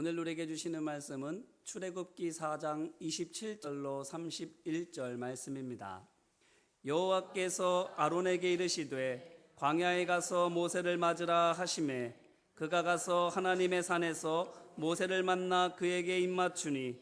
오늘 우리에게 주시는 말씀은 출애굽기 4장 27절로 31절 말씀입니다. 여호와께서 아론에게 이르시되 광야에 가서 모세를 맞으라 하시매 그가 가서 하나님의 산에서 모세를 만나 그에게 입맞추니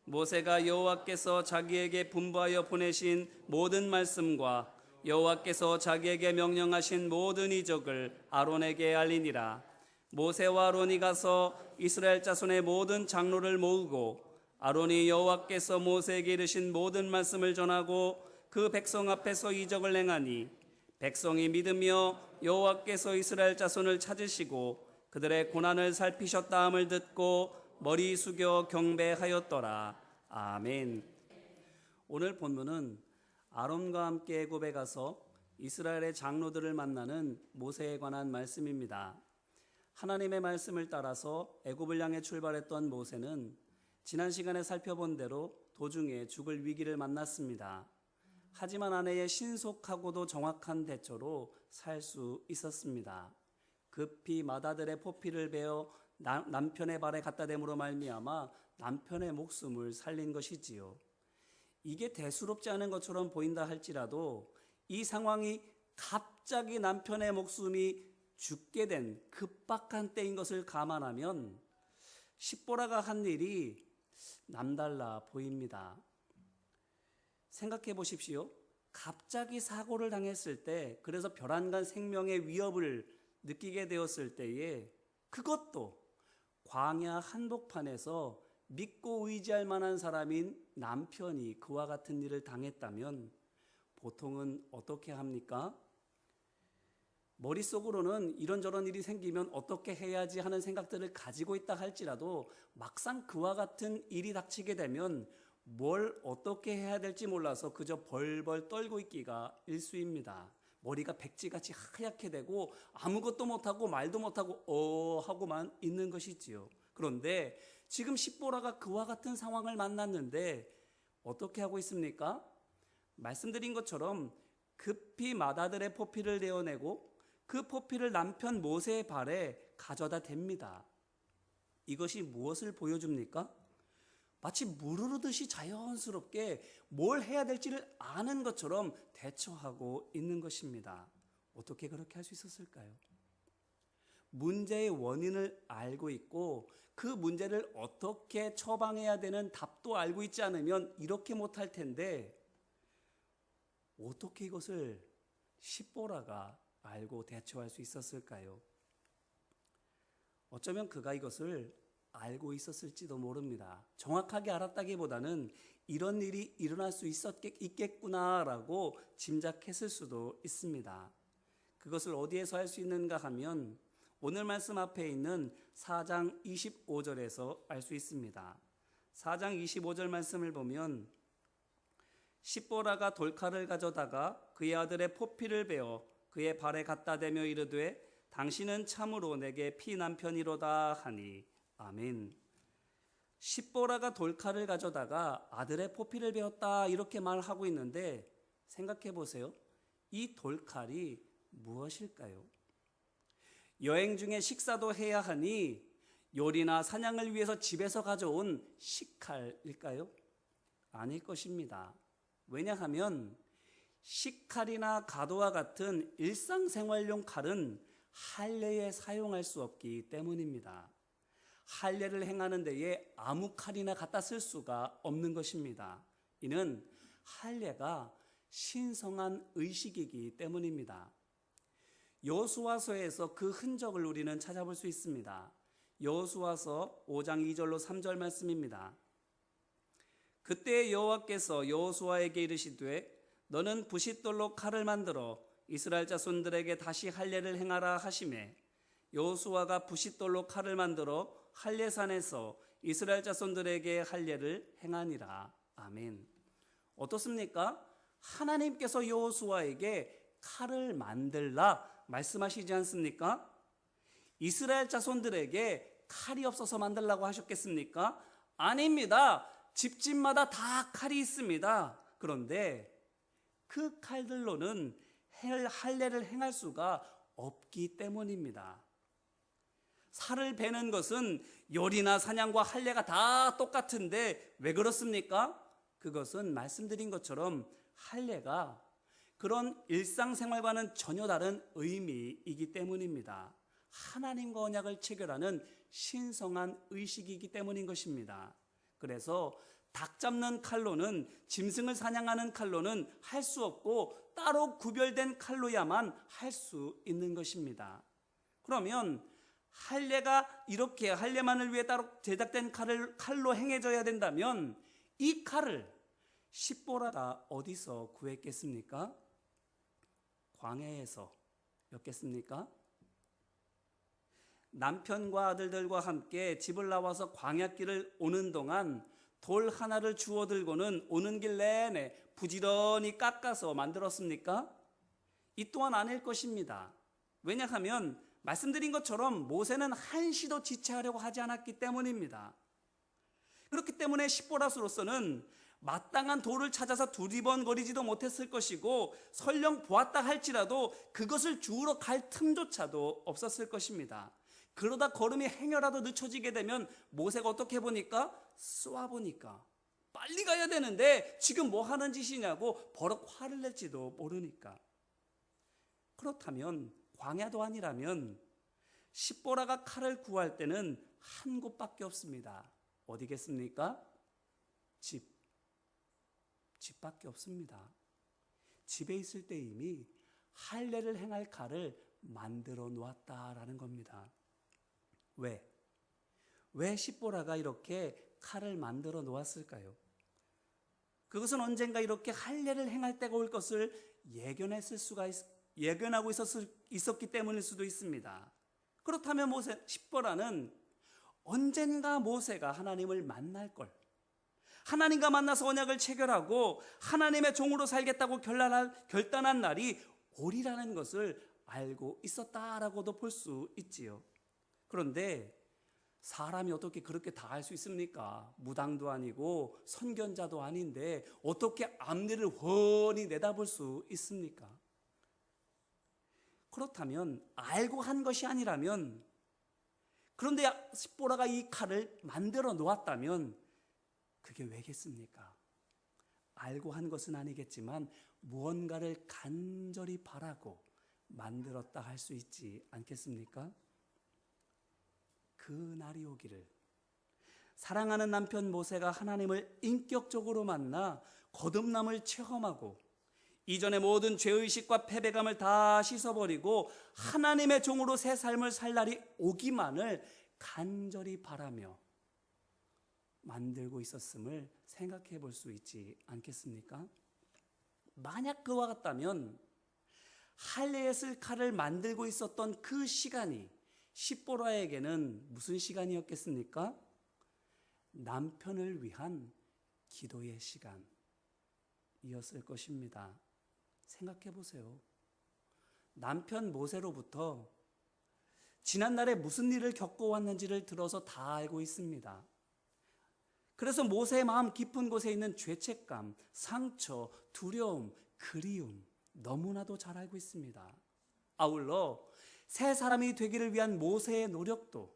모세가 여호와께서 자기에게 분부하여 보내신 모든 말씀과 여호와께서 자기에게 명령하신 모든 이적을 아론에게 알리니라. 모세와 아론이 가서 이스라엘 자손의 모든 장로를 모으고 아론이 여호와께서 모세에게 이르신 모든 말씀을 전하고 그 백성 앞에서 이적을 행하니 백성이 믿으며 여호와께서 이스라엘 자손을 찾으시고 그들의 고난을 살피셨다 함을 듣고 머리 숙여 경배하였더라. 아멘. 오늘 본문은 아론과 함께 애굽에 가서 이스라엘의 장로들을 만나는 모세에 관한 말씀입니다. 하나님의 말씀을 따라서 애굽을 향해 출발했던 모세는 지난 시간에 살펴본 대로 도중에 죽을 위기를 만났습니다. 하지만 아내의 신속하고도 정확한 대처로 살 수 있었습니다. 급히 맏아들의 포피를 베어 남편의 발에 갖다 댐으로 말미암아 남편의 목숨을 살린 것이지요. 이게 대수롭지 않은 것처럼 보인다 할지라도 이 상황이 갑자기 남편의 목숨이 죽게 된 급박한 때인 것을 감안하면 십보라가 한 일이 남달라 보입니다. 생각해 보십시오. 갑자기 사고를 당했을 때, 그래서 별안간 생명의 위협을 느끼게 되었을 때에 그것도 광야 한복판에서 믿고 의지할 만한 사람인 남편이 그와 같은 일을 당했다면 보통은 어떻게 합니까? 머릿속으로는 이런저런 일이 생기면 어떻게 해야지 하는 생각들을 가지고 있다 할지라도 막상 그와 같은 일이 닥치게 되면 뭘 어떻게 해야 될지 몰라서 그저 벌벌 떨고 있기가 일쑤입니다. 머리가 백지같이 하얗게 되고 아무것도 못하고 말도 못하고 하고만 있는 것이지요. 그런데 지금 십보라가 그와 같은 상황을 만났는데 어떻게 하고 있습니까? 말씀드린 것처럼 급히 맏아들의 포피를 내어내고 그 포피를 남편 모세의 발에 가져다 댑니다. 이것이 무엇을 보여줍니까? 마치 무르르듯이 자연스럽게 뭘 해야 될지를 아는 것처럼 대처하고 있는 것입니다. 어떻게 그렇게 할 수 있었을까요? 문제의 원인을 알고 있고 그 문제를 어떻게 처방해야 되는 답도 알고 있지 않으면 이렇게 못할 텐데 어떻게 이것을 십보라가 알고 대처할 수 있었을까요? 어쩌면 그가 이것을 알고 있었을지도 모릅니다. 정확하게 알았다기보다는 이런 일이 일어날 수 있겠구나라고 짐작했을 수도 있습니다. 그것을 어디에서 할 수 있는가 하면 오늘 말씀 앞에 있는 4장 25절에서 알 수 있습니다. 4장 25절 말씀을 보면 십보라가 돌칼을 가져다가 그의 아들의 포피를 베어 그의 발에 갖다 대며 이르되 당신은 참으로 내게 피남편이로다 하니 아멘. 십보라가 돌칼을 가져다가 아들의 포피를 베었다 이렇게 말하고 있는데 생각해 보세요. 이 돌칼이 무엇일까요? 여행 중에 식사도 해야 하니 요리나 사냥을 위해서 집에서 가져온 식칼일까요? 아닐 것입니다. 왜냐하면 식칼이나 가도와 같은 일상생활용 칼은 할례에 사용할 수 없기 때문입니다. 할례를 행하는 데에 아무 칼이나 갖다 쓸 수가 없는 것입니다. 이는 할례가 신성한 의식이기 때문입니다. 여호수아서에서 그 흔적을 우리는 찾아볼 수 있습니다. 여호수아서 5장 2절로 3절 말씀입니다. 그때 여호와께서 여호수아에게 이르시되 너는 부싯돌로 칼을 만들어 이스라엘 자손들에게 다시 할례를 행하라 하시매 여호수아가 부싯돌로 칼을 만들어 할례산에서 이스라엘 자손들에게 할례를 행하니라. 아멘. 어떻습니까? 하나님께서 여호수아에게 칼을 만들라 말씀하시지 않습니까? 이스라엘 자손들에게 칼이 없어서 만들라고 하셨겠습니까? 아닙니다. 집집마다 다 칼이 있습니다. 그런데 그 칼들로는 할례를 행할 수가 없기 때문입니다. 살을 베는 것은 요리나 사냥과 할례가 다 똑같은데 왜 그렇습니까? 그것은 말씀드린 것처럼 할례가 그런 일상생활과는 전혀 다른 의미이기 때문입니다. 하나님과 언약을 체결하는 신성한 의식이기 때문인 것입니다. 그래서 닭 잡는 칼로는, 짐승을 사냥하는 칼로는 할 수 없고 따로 구별된 칼로야만 할 수 있는 것입니다. 그러면 할례가 이렇게 할례만을 위해 따로 제작된 칼로 행해져야 된다면 이 칼을 십보라가 어디서 구했겠습니까? 광야에서였겠습니까? 남편과 아들들과 함께 집을 나와서 광야길을 오는 동안 돌 하나를 주워 들고는 오는 길 내내 부지런히 깎아서 만들었습니까? 이 또한 아닐 것입니다. 왜냐하면 말씀드린 것처럼 모세는 한시도 지체하려고 하지 않았기 때문입니다. 그렇기 때문에 십보라로서는 마땅한 돌을 찾아서 두리번거리지도 못했을 것이고 설령 보았다 할지라도 그것을 주우러 갈 틈조차도 없었을 것입니다. 그러다 걸음이 행여라도 늦춰지게 되면 모세가 어떻게 보니까 쏘아보니까 빨리 가야 되는데 지금 뭐 하는 짓이냐고 버럭 화를 낼지도 모르니까. 그렇다면 광야도 아니라면 십보라가 칼을 구할 때는 한 곳밖에 없습니다. 어디겠습니까? 집밖에 없습니다. 집에 있을 때 이미 할례를 행할 칼을 만들어 놓았다라는 겁니다. 왜 십보라가 이렇게 칼을 만들어 놓았을까요? 그것은 언젠가 이렇게 할례를 행할 때가 올 것을 예견하고 있었기 때문일 수도 있습니다. 그렇다면 십보라는 언젠가 모세가 하나님을 만날 걸, 하나님과 만나서 언약을 체결하고 하나님의 종으로 살겠다고 결단한 날이 오리라는 것을 알고 있었다라고도 볼 수 있지요. 그런데 사람이 어떻게 그렇게 다 알 수 있습니까? 무당도 아니고 선견자도 아닌데 어떻게 앞니를 훤히 내다볼 수 있습니까? 그렇다면 알고 한 것이 아니라면, 그런데 십보라가 이 칼을 만들어 놓았다면 그게 왜겠습니까? 알고 한 것은 아니겠지만 무언가를 간절히 바라고 만들었다 할 수 있지 않겠습니까? 그 날이 오기를 사랑하는 남편 모세가 하나님을 인격적으로 만나 거듭남을 체험하고 이전의 모든 죄의식과 패배감을 다 씻어버리고 하나님의 종으로 새 삶을 살 날이 오기만을 간절히 바라며 만들고 있었음을 생각해 볼 수 있지 않겠습니까? 만약 그와 같다면 할례에 쓸 칼을 만들고 있었던 그 시간이 십보라에게는 무슨 시간이었겠습니까? 남편을 위한 기도의 시간이었을 것입니다. 생각해 보세요. 남편 모세로부터 지난날에 무슨 일을 겪어왔는지를 들어서 다 알고 있습니다. 그래서 모세의 마음 깊은 곳에 있는 죄책감, 상처, 두려움, 그리움 너무나도 잘 알고 있습니다. 아울러 새 사람이 되기를 위한 모세의 노력도,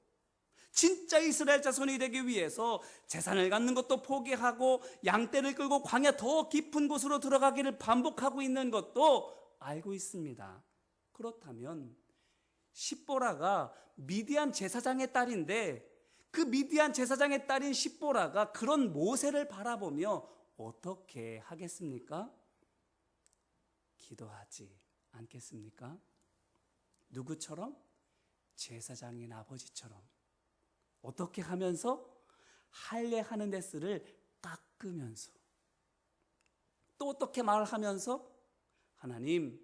진짜 이스라엘 자손이 되기 위해서 재산을 갖는 것도 포기하고 양떼를 끌고 광야 더 깊은 곳으로 들어가기를 반복하고 있는 것도 알고 있습니다. 그렇다면 십보라가 미디안 제사장의 딸인데 그 미디안 제사장의 딸인 십보라가 그런 모세를 바라보며 어떻게 하겠습니까? 기도하지 않겠습니까? 누구처럼? 제사장인 아버지처럼. 어떻게 하면서? 할례하는 데스를 깎으면서. 또 어떻게 말하면서? 하나님,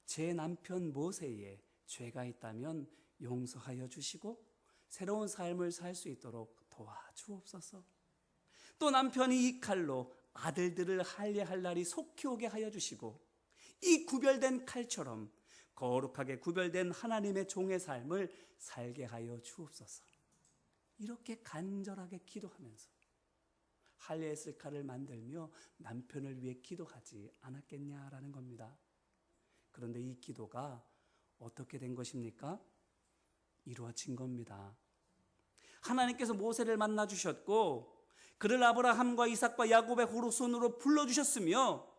제 남편 모세에 죄가 있다면 용서하여 주시고 새로운 삶을 살 수 있도록 도와주옵소서. 또 남편이 이 칼로 아들들을 할례할 날이 속히 오게 하여 주시고 이 구별된 칼처럼 거룩하게 구별된 하나님의 종의 삶을 살게 하여 주옵소서. 이렇게 간절하게 기도하면서 할례의 쓸 칼을 만들며 남편을 위해 기도하지 않았겠냐라는 겁니다. 그런데 이 기도가 어떻게 된 것입니까? 이루어진 겁니다. 하나님께서 모세를 만나 주셨고 그를 아브라함과 이삭과 야곱의 후손으로 불러주셨으며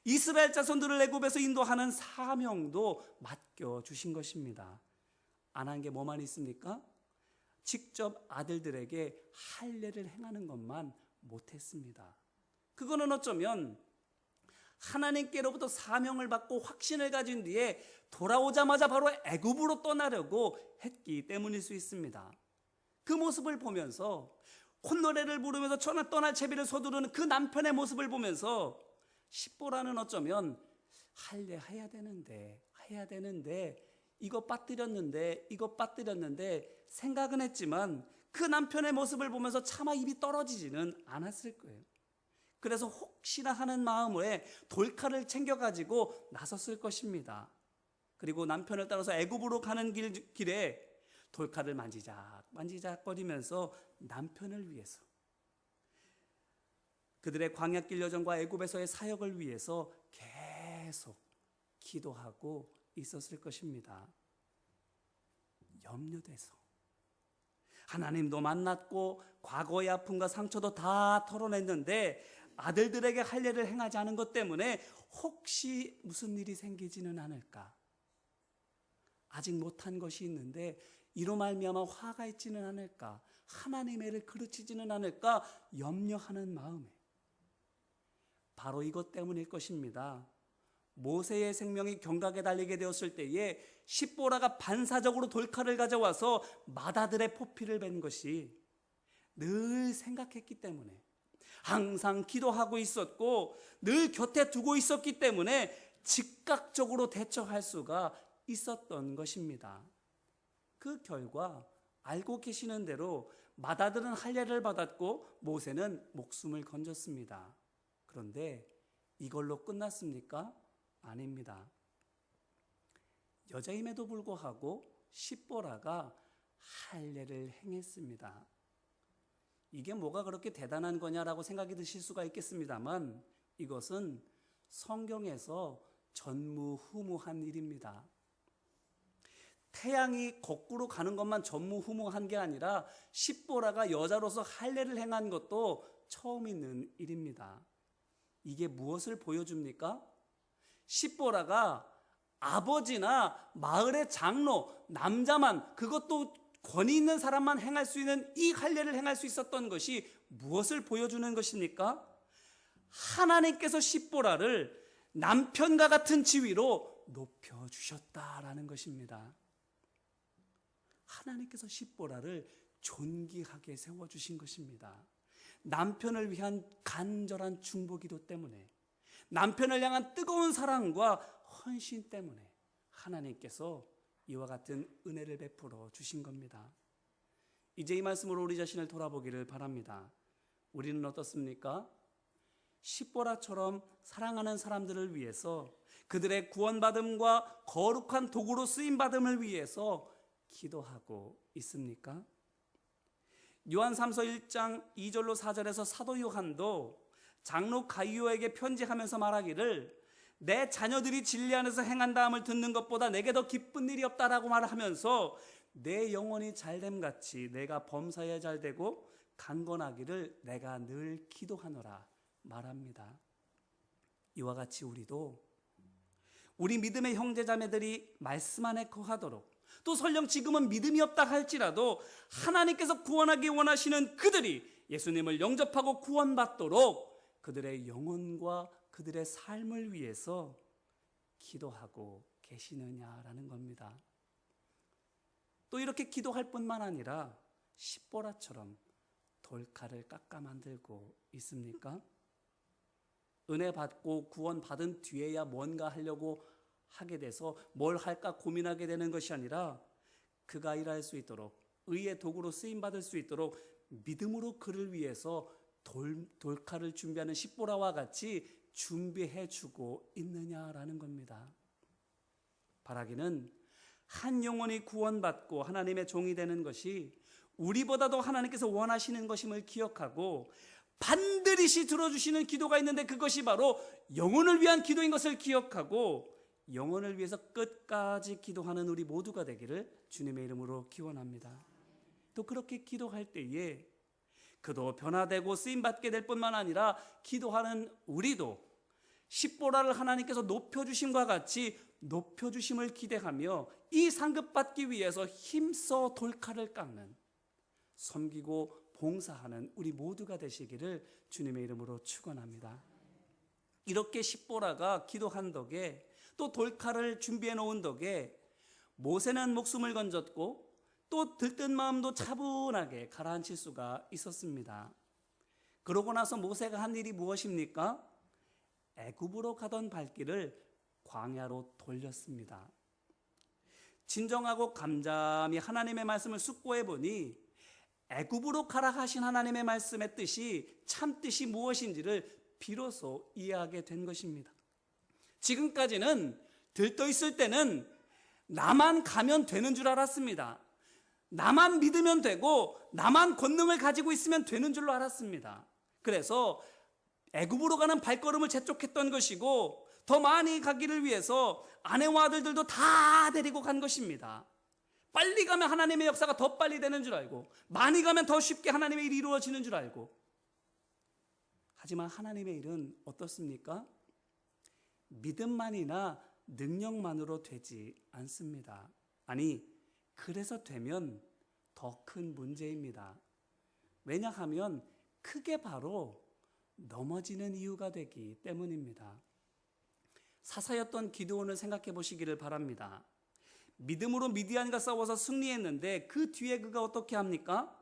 이스라엘 자손들을 애굽에서 인도하는 사명도 맡겨주신 것입니다. 안 한 게 뭐만 있습니까? 직접 아들들에게 할례를 행하는 것만 못했습니다. 그거는 어쩌면 하나님께로부터 사명을 받고 확신을 가진 뒤에 돌아오자마자 바로 애굽으로 떠나려고 했기 때문일 수 있습니다. 그 모습을 보면서 콧노래를 부르면서 떠날 채비를 서두르는 그 남편의 모습을 보면서 십보라는 어쩌면 할례 해야 되는데 이거 빠뜨렸는데 생각은 했지만 그 남편의 모습을 보면서 차마 입이 떨어지지는 않았을 거예요. 그래서 혹시나 하는 마음에 돌칼을 챙겨가지고 나섰을 것입니다. 그리고 남편을 따라서 애굽으로 가는 길에 돌칼을 만지작거리면서 남편을 위해서, 그들의 광야길 여정과 애굽에서의 사역을 위해서 계속 기도하고 있었을 것입니다. 염려돼서 하나님도 만났고 과거의 아픔과 상처도 다 털어냈는데 아들들에게 할례를 행하지 않은 것 때문에 혹시 무슨 일이 생기지는 않을까, 아직 못한 것이 있는데 이로 말미암아 화가 있지는 않을까, 하나님의 애를 그르치지는 않을까 염려하는 마음에, 바로 이것 때문일 것입니다. 모세의 생명이 경각에 달리게 되었을 때에 십보라가 반사적으로 돌칼을 가져와서 맏아들의 포피를 벤 것이 늘 생각했기 때문에, 항상 기도하고 있었고 늘 곁에 두고 있었기 때문에 즉각적으로 대처할 수가 있었던 것입니다. 그 결과 알고 계시는 대로 맏아들은 할례를 받았고 모세는 목숨을 건졌습니다. 그런데 이걸로 끝났습니까? 아닙니다. 여자임에도 불구하고 십보라가 할례를 행했습니다. 이게 뭐가 그렇게 대단한 거냐라고 생각이 드실 수가 있겠습니다만 이것은 성경에서 전무후무한 일입니다. 태양이 거꾸로 가는 것만 전무후무한 게 아니라 십보라가 여자로서 할례를 행한 것도 처음 있는 일입니다. 이게 무엇을 보여줍니까? 십보라가 아버지나 마을의 장로, 남자만, 그것도 권위 있는 사람만 행할 수 있는 이 할례를 행할 수 있었던 것이 무엇을 보여주는 것입니까? 하나님께서 십보라를 남편과 같은 지위로 높여주셨다라는 것입니다. 하나님께서 십보라를 존귀하게 세워주신 것입니다. 남편을 위한 간절한 중보기도 때문에, 남편을 향한 뜨거운 사랑과 헌신 때문에 하나님께서 이와 같은 은혜를 베풀어 주신 겁니다. 이제 이 말씀으로 우리 자신을 돌아보기를 바랍니다. 우리는 어떻습니까? 십보라처럼 사랑하는 사람들을 위해서, 그들의 구원받음과 거룩한 도구로 쓰임받음을 위해서 기도하고 있습니까? 요한 3서 1장 2절로 4절에서 사도 요한도 장로 가이오에게 편지하면서 말하기를 내 자녀들이 진리 안에서 행한다함을 듣는 것보다 내게 더 기쁜 일이 없다라고 말하면서 내 영혼이 잘됨 같이 내가 범사에 잘되고 강건하기를 내가 늘 기도하노라 말합니다. 이와 같이 우리도 우리 믿음의 형제자매들이 말씀 안에 거하도록, 또 설령 지금은 믿음이 없다 할지라도 하나님께서 구원하기 원하시는 그들이 예수님을 영접하고 구원받도록 그들의 영혼과 그들의 삶을 위해서 기도하고 계시느냐라는 겁니다. 또 이렇게 기도할 뿐만 아니라 십보라처럼 돌칼을 깎아 만들고 있습니까? 은혜 받고 구원 받은 뒤에야 뭔가 하려고 하게 돼서 뭘 할까 고민하게 되는 것이 아니라 그가 일할 수 있도록, 의의 도구로 쓰임받을 수 있도록 믿음으로 그를 위해서 돌칼을 준비하는 십보라와 같이 준비해 주고 있느냐라는 겁니다. 바라기는 한 영혼이 구원받고 하나님의 종이 되는 것이 우리보다도 하나님께서 원하시는 것임을 기억하고 반드시 들어주시는 기도가 있는데 그것이 바로 영혼을 위한 기도인 것을 기억하고 영혼을 위해서 끝까지 기도하는 우리 모두가 되기를 주님의 이름으로 기원합니다. 또 그렇게 기도할 때에 그도 변화되고 쓰임받게 될 뿐만 아니라 기도하는 우리도 십보라를 하나님께서 높여주심과 같이 높여주심을 기대하며 이 상급받기 위해서 힘써 돌칼을 깎는, 섬기고 봉사하는 우리 모두가 되시기를 주님의 이름으로 축원합니다. 이렇게 십보라가 기도한 덕에 또 돌칼을 준비해 놓은 덕에 모세는 목숨을 건졌고 또 들뜬 마음도 차분하게 가라앉힐 수가 있었습니다. 그러고 나서 모세가 한 일이 무엇입니까? 애굽으로 가던 발길을 광야로 돌렸습니다. 진정하고 감잠히 하나님의 말씀을 숙고해 보니 애굽으로 가라 하신 하나님의 말씀의 뜻이 참 뜻이 무엇인지를 비로소 이해하게 된 것입니다. 지금까지는 들떠 있을 때는 나만 가면 되는 줄 알았습니다. 나만 믿으면 되고 나만 권능을 가지고 있으면 되는 줄로 알았습니다. 그래서 애굽으로 가는 발걸음을 재촉했던 것이고 더 많이 가기를 위해서 아내와 아들들도 다 데리고 간 것입니다. 빨리 가면 하나님의 역사가 더 빨리 되는 줄 알고 많이 가면 더 쉽게 하나님의 일이 이루어지는 줄 알고, 하지만 하나님의 일은 어떻습니까? 믿음만이나 능력만으로 되지 않습니다. 아니, 그래서 되면 더 큰 문제입니다. 왜냐하면 크게 바로 넘어지는 이유가 되기 때문입니다. 사사였던 기드온을 생각해 보시기를 바랍니다. 믿음으로 미디안과 싸워서 승리했는데 그 뒤에 그가 어떻게 합니까?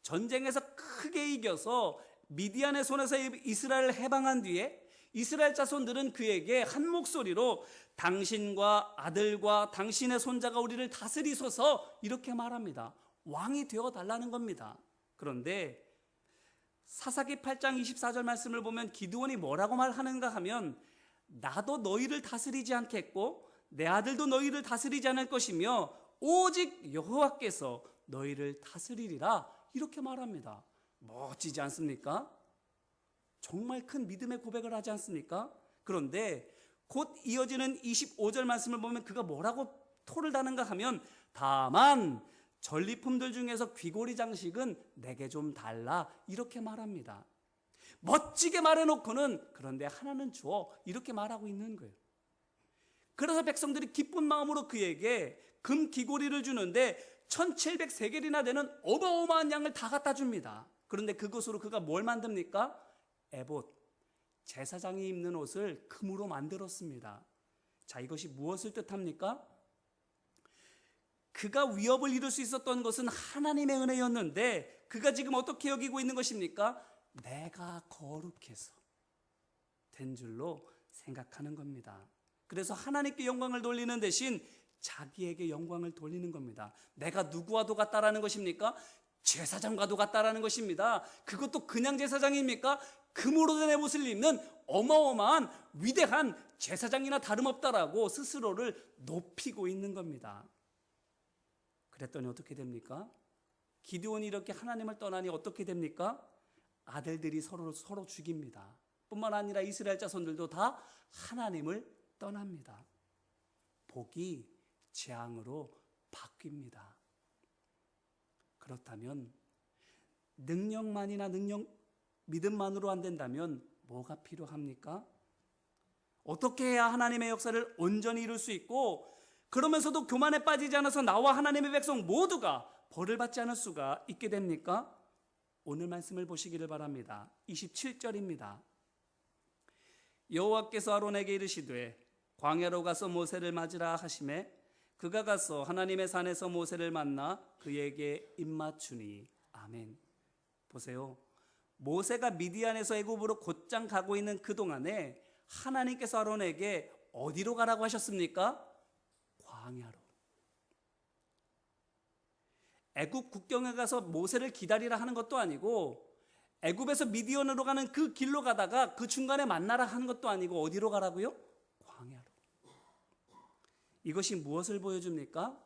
전쟁에서 크게 이겨서 미디안의 손에서 이스라엘을 해방한 뒤에 이스라엘 자손들은 그에게 한 목소리로 당신과 아들과 당신의 손자가 우리를 다스리소서 이렇게 말합니다. 왕이 되어달라는 겁니다. 그런데 사사기 8장 24절 말씀을 보면 기드온이 뭐라고 말하는가 하면 나도 너희를 다스리지 않겠고 내 아들도 너희를 다스리지 않을 것이며 오직 여호와께서 너희를 다스리리라 이렇게 말합니다. 멋지지 않습니까? 정말 큰 믿음의 고백을 하지 않습니까? 그런데 곧 이어지는 25절 말씀을 보면 그가 뭐라고 토를 다는가 하면 다만 전리품들 중에서 귀고리 장식은 내게 좀 달라 이렇게 말합니다. 멋지게 말해놓고는 그런데 하나는 주어 이렇게 말하고 있는 거예요. 그래서 백성들이 기쁜 마음으로 그에게 금 귀고리를 주는데 1700세겔이나 되는 어마어마한 양을 다 갖다 줍니다. 그런데 그것으로 그가 뭘 만듭니까? 에봇, 제사장이 입는 옷을 금으로 만들었습니다. 자, 이것이 무엇을 뜻합니까? 그가 위협을 이룰 수 있었던 것은 하나님의 은혜였는데 그가 지금 어떻게 여기고 있는 것입니까? 내가 거룩해서 된 줄로 생각하는 겁니다. 그래서 하나님께 영광을 돌리는 대신 자기에게 영광을 돌리는 겁니다. 내가 누구와도 같다라는 것입니까? 제사장과도 같다라는 것입니다. 그것도 그냥 제사장입니까? 금으로 된 옷을 입는 어마어마한 위대한 제사장이나 다름없다라고 스스로를 높이고 있는 겁니다. 그랬더니 어떻게 됩니까? 기드온이 이렇게 하나님을 떠나니 어떻게 됩니까? 아들들이 서로 죽입니다. 뿐만 아니라 이스라엘 자손들도 다 하나님을 떠납니다. 복이 재앙으로 바뀝니다. 그렇다면 능력만이나 믿음만으로 안 된다면 뭐가 필요합니까? 어떻게 해야 하나님의 역사를 온전히 이룰 수 있고 그러면서도 교만에 빠지지 않아서 나와 하나님의 백성 모두가 벌을 받지 않을 수가 있게 됩니까? 오늘 말씀을 보시기를 바랍니다. 27절입니다. 여호와께서 아론에게 이르시되 광야로 가서 모세를 맞으라 하시매 그가 가서 하나님의 산에서 모세를 만나 그에게 입맞추니. 아멘. 보세요. 모세가 미디안에서 애굽으로 곧장 가고 있는 그동안에 하나님께서 아론에게 어디로 가라고 하셨습니까? 광야로. 애굽 국경에 가서 모세를 기다리라 하는 것도 아니고 애굽에서 미디안으로 가는 그 길로 가다가 그 중간에 만나라 하는 것도 아니고 어디로 가라고요? 광야로. 이것이 무엇을 보여줍니까?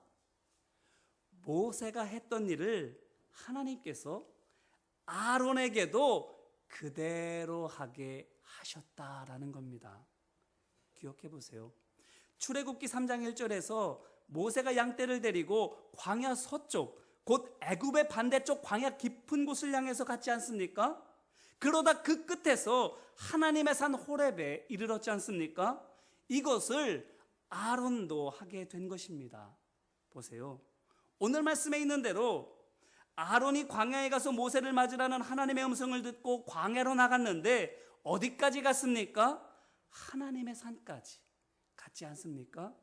모세가 했던 일을 하나님께서 아론에게도 그대로 하게 하셨다라는 겁니다. 기억해 보세요. 출애굽기 3장 1절에서 모세가 양떼를 데리고 광야 서쪽, 곧 애굽의 반대쪽 광야 깊은 곳을 향해서 갔지 않습니까? 그러다 그 끝에서 하나님의 산 호렙에 이르렀지 않습니까? 이것을 아론도 하게 된 것입니다. 보세요. 오늘 말씀에 있는 대로 아론이 광야에 가서 모세를 맞으라는 하나님의 음성을 듣고 광야로 나갔는데 어디까지 갔습니까? 하나님의 산까지 갔지 않습니까?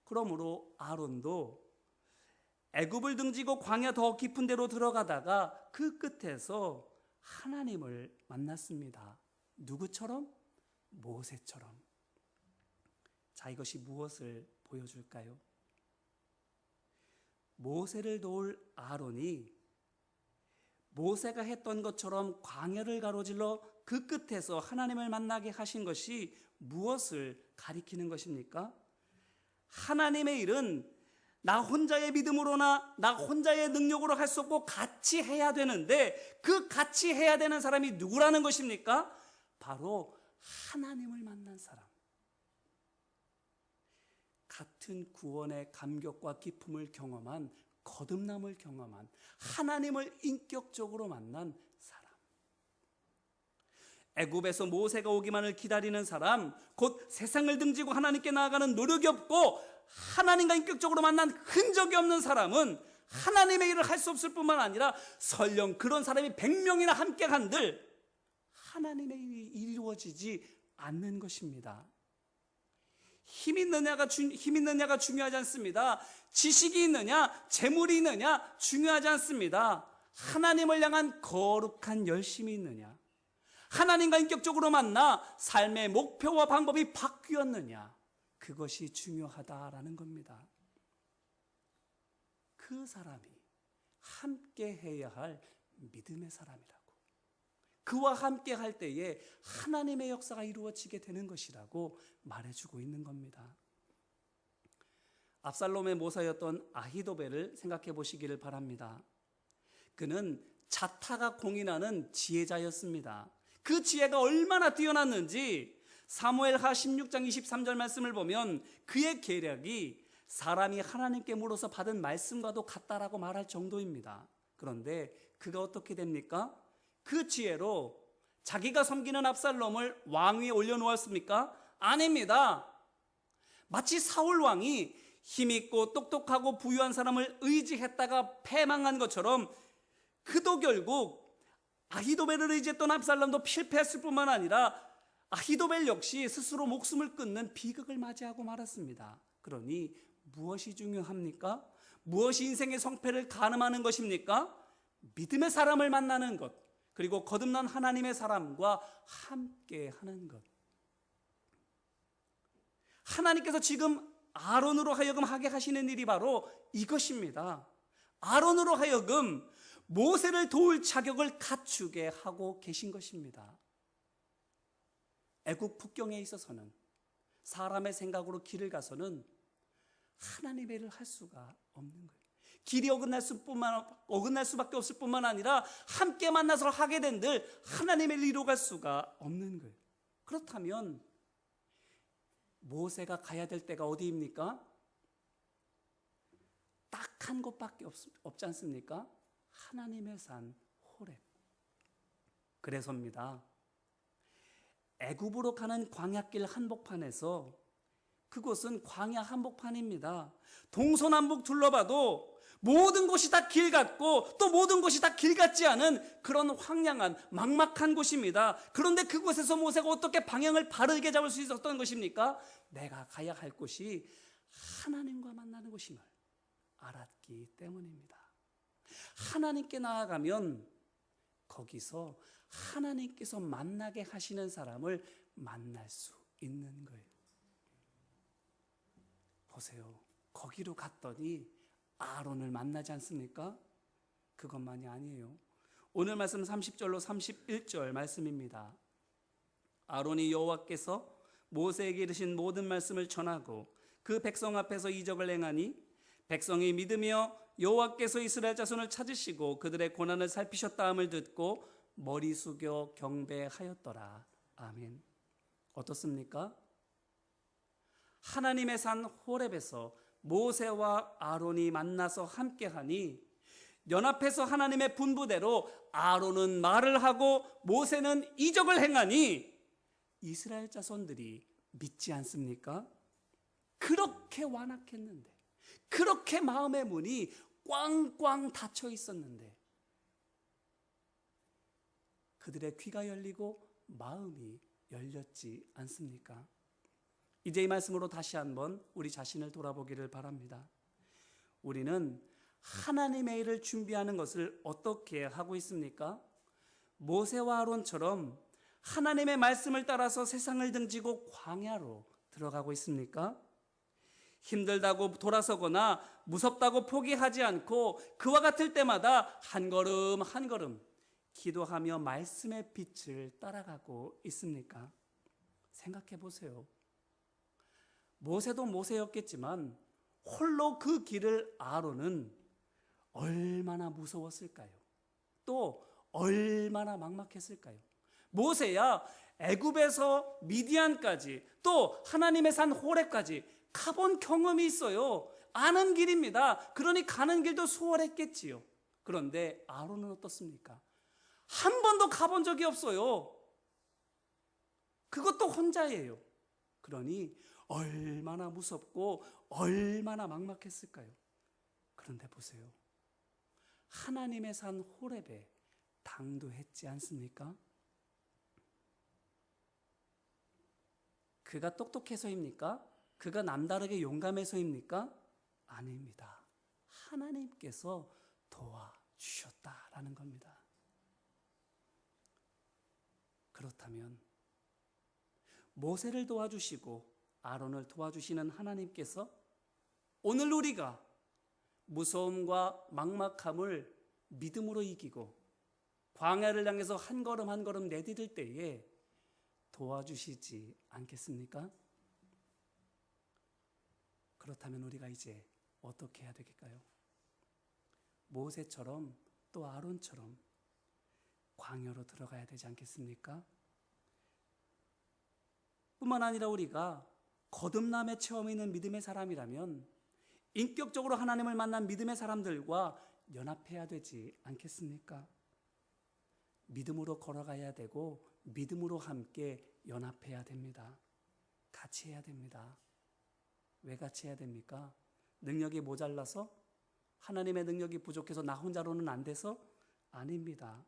그러므로 아론도 애굽을 등지고 광야 더 깊은 데로 들어가다가 그 끝에서 하나님을 만났습니다. 누구처럼? 모세처럼. 자, 이것이 무엇을 보여줄까요? 모세를 도울 아론이 모세가 했던 것처럼 광야를 가로질러 그 끝에서 하나님을 만나게 하신 것이 무엇을 가리키는 것입니까? 하나님의 일은 나 혼자의 믿음으로나 나 혼자의 능력으로 할 수 없고 같이 해야 되는데 그 같이 해야 되는 사람이 누구라는 것입니까? 바로 하나님을 만난 사람. 같은 구원의 감격과 기쁨을 경험한, 거듭남을 경험한 하나님을 인격적으로 만난 사람. 애굽에서 모세가 오기만을 기다리는 사람, 곧 세상을 등지고 하나님께 나아가는 노력이 없고 하나님과 인격적으로 만난 흔적이 없는 사람은 하나님의 일을 할 수 없을 뿐만 아니라 설령 그런 사람이 100명이나 함께 간들 하나님의 일이 이루어지지 않는 것입니다. 힘 있느냐가 중요하지 않습니다. 지식이 있느냐, 재물이 있느냐 중요하지 않습니다. 하나님을 향한 거룩한 열심이 있느냐, 하나님과 인격적으로 만나 삶의 목표와 방법이 바뀌었느냐, 그것이 중요하다라는 겁니다. 그 사람이 함께 해야 할 믿음의 사람이라고, 그와 함께 할 때에 하나님의 역사가 이루어지게 되는 것이라고 말해주고 있는 겁니다. 압살롬의 모사였던 아히도벨을 생각해 보시기를 바랍니다. 그는 자타가 공인하는 지혜자였습니다. 그 지혜가 얼마나 뛰어났는지 사무엘하 16장 23절 말씀을 보면 그의 계략이 사람이 하나님께 물어서 받은 말씀과도 같다라고 말할 정도입니다. 그런데 그가 어떻게 됩니까? 그 지혜로 자기가 섬기는 압살롬을 왕위에 올려놓았습니까? 아닙니다. 마치 사울 왕이 힘있고 똑똑하고 부유한 사람을 의지했다가 패망한 것처럼 그도 결국 아히도벨을 의지했던 압살롬도 실패했을 뿐만 아니라 아히도벨 역시 스스로 목숨을 끊는 비극을 맞이하고 말았습니다. 그러니 무엇이 중요합니까? 무엇이 인생의 성패를 가늠하는 것입니까? 믿음의 사람을 만나는 것, 그리고 거듭난 하나님의 사람과 함께 하는 것. 하나님께서 지금 아론으로 하여금 하게 하시는 일이 바로 이것입니다. 아론으로 하여금 모세를 도울 자격을 갖추게 하고 계신 것입니다. 애국 북경에 있어서는 사람의 생각으로 길을 가서는 하나님의 일을 할 수가 없는 거예요. 길이 어긋날 수밖에 없을 뿐만 아니라 함께 만나서 하게 된들 하나님의 일을 이루어갈 수가 없는 거예요. 그렇다면 모세가 가야 될 때가 어디입니까? 딱 한 곳밖에 없지 않습니까? 하나님의 산 호렙. 그래서입니다. 애굽으로 가는 광야길 한복판에서, 그곳은 광야 한복판입니다. 동서남북 둘러봐도 모든 곳이 다 길 같고 또 모든 곳이 다 길 같지 않은 그런 황량한 막막한 곳입니다. 그런데 그곳에서 모세가 어떻게 방향을 바르게 잡을 수 있었던 것입니까? 내가 가야 할 곳이 하나님과 만나는 곳임을 알았기 때문입니다. 하나님께 나아가면 거기서 하나님께서 만나게 하시는 사람을 만날 수 있는 거예요. 보세요. 거기로 갔더니 아론을 만나지 않습니까? 그것만이 아니에요. 오늘 말씀 30절로 31절 말씀입니다. 아론이 여호와께서 모세에게 이르신 모든 말씀을 전하고 그 백성 앞에서 이적을 행하니 백성이 믿으며 여호와께서 이스라엘 자손을 찾으시고 그들의 고난을 살피셨다 함을 듣고 머리 숙여 경배하였더라. 아멘. 어떻습니까? 하나님의 산 호렙에서 모세와 아론이 만나서 함께하니 연합해서 하나님의 분부대로 아론은 말을 하고 모세는 이적을 행하니 이스라엘 자손들이 믿지 않습니까? 그렇게 완악했는데, 그렇게 마음의 문이 꽝꽝 닫혀 있었는데 그들의 귀가 열리고 마음이 열렸지 않습니까? 이제 이 말씀으로 다시 한번 우리 자신을 돌아보기를 바랍니다. 우리는 하나님의 일을 준비하는 것을 어떻게 하고 있습니까? 모세와 아론처럼 하나님의 말씀을 따라서 세상을 등지고 광야로 들어가고 있습니까? 힘들다고 돌아서거나 무섭다고 포기하지 않고 그와 같을 때마다 한 걸음 한 걸음 기도하며 말씀의 빛을 따라가고 있습니까? 생각해 보세요. 모세도 모세였겠지만 홀로 그 길을 아론은 얼마나 무서웠을까요? 또 얼마나 막막했을까요? 모세야 애굽에서 미디안까지 또 하나님의 산 호렙까지 가본 경험이 있어요. 아는 길입니다. 그러니 가는 길도 수월했겠지요. 그런데 아론은 어떻습니까? 한 번도 가본 적이 없어요. 그것도 혼자예요. 그러니 얼마나 무섭고 얼마나 막막했을까요? 그런데 보세요. 하나님의 산 호렙에 당도했지 않습니까? 그가 똑똑해서입니까? 그가 남다르게 용감해서입니까? 아닙니다. 하나님께서 도와주셨다라는 겁니다. 그렇다면 모세를 도와주시고 아론을 도와주시는 하나님께서 오늘 우리가 무서움과 막막함을 믿음으로 이기고 광야를 향해서 한 걸음 한 걸음 내디딜 때에 도와주시지 않겠습니까? 그렇다면 우리가 이제 어떻게 해야 되겠까요? 모세처럼 또 아론처럼 광야로 들어가야 되지 않겠습니까? 뿐만 아니라 우리가 거듭남의 체험이 있는 믿음의 사람이라면 인격적으로 하나님을 만난 믿음의 사람들과 연합해야 되지 않겠습니까? 믿음으로 걸어가야 되고 믿음으로 함께 연합해야 됩니다. 같이 해야 됩니다. 왜 같이 해야 됩니까? 능력이 모자라서? 하나님의 능력이 부족해서 나 혼자로는 안 돼서? 아닙니다.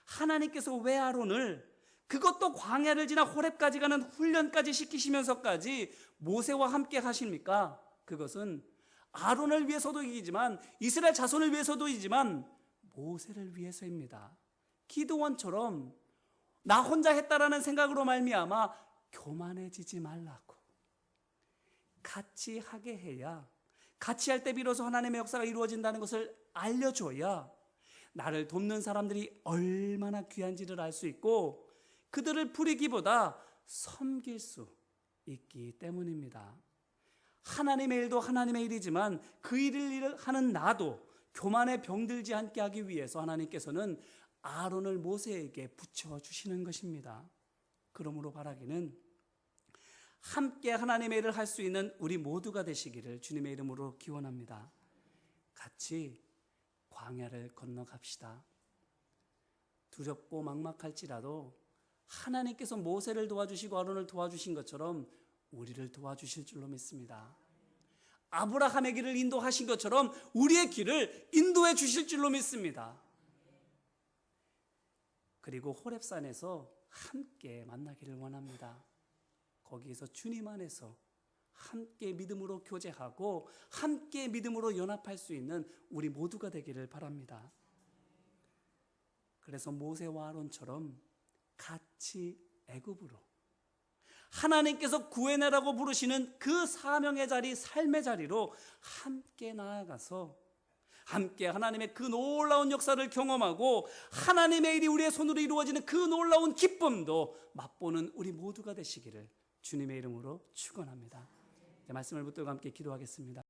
하나님께서 왜 아론을 그것도 광야를 지나 호렙까지 가는 훈련까지 시키시면서까지 모세와 함께 하십니까? 그것은 아론을 위해서도 이지만 이스라엘 자손을 위해서도 이지만 모세를 위해서입니다. 기드온처럼 나 혼자 했다라는 생각으로 말미암아 교만해지지 말라고 같이 하게 해야, 같이 할 때 비로소 하나님의 역사가 이루어진다는 것을 알려줘야 나를 돕는 사람들이 얼마나 귀한지를 알 수 있고 그들을 부리기보다 섬길 수 있기 때문입니다. 하나님의 일도 하나님의 일이지만 그 일을 하는 나도 교만에 병들지 않게 하기 위해서 하나님께서는 아론을 모세에게 붙여주시는 것입니다. 그러므로 바라기는 함께 하나님의 일을 할 수 있는 우리 모두가 되시기를 주님의 이름으로 기원합니다. 같이 광야를 건너갑시다. 두렵고 막막할지라도 하나님께서 모세를 도와주시고 아론을 도와주신 것처럼 우리를 도와주실 줄로 믿습니다. 아브라함의 길을 인도하신 것처럼 우리의 길을 인도해 주실 줄로 믿습니다. 그리고 호렙산에서 함께 만나기를 원합니다. 거기에서 주님 안에서 함께 믿음으로 교제하고 함께 믿음으로 연합할 수 있는 우리 모두가 되기를 바랍니다. 그래서 모세와 아론처럼 같이 애굽으로 하나님께서 구해내라고 부르시는 그 사명의 자리, 삶의 자리로 함께 나아가서 함께 하나님의 그 놀라운 역사를 경험하고 하나님의 일이 우리의 손으로 이루어지는 그 놀라운 기쁨도 맛보는 우리 모두가 되시기를 주님의 이름으로 축원합니다. 말씀을 붙들고 함께 기도하겠습니다.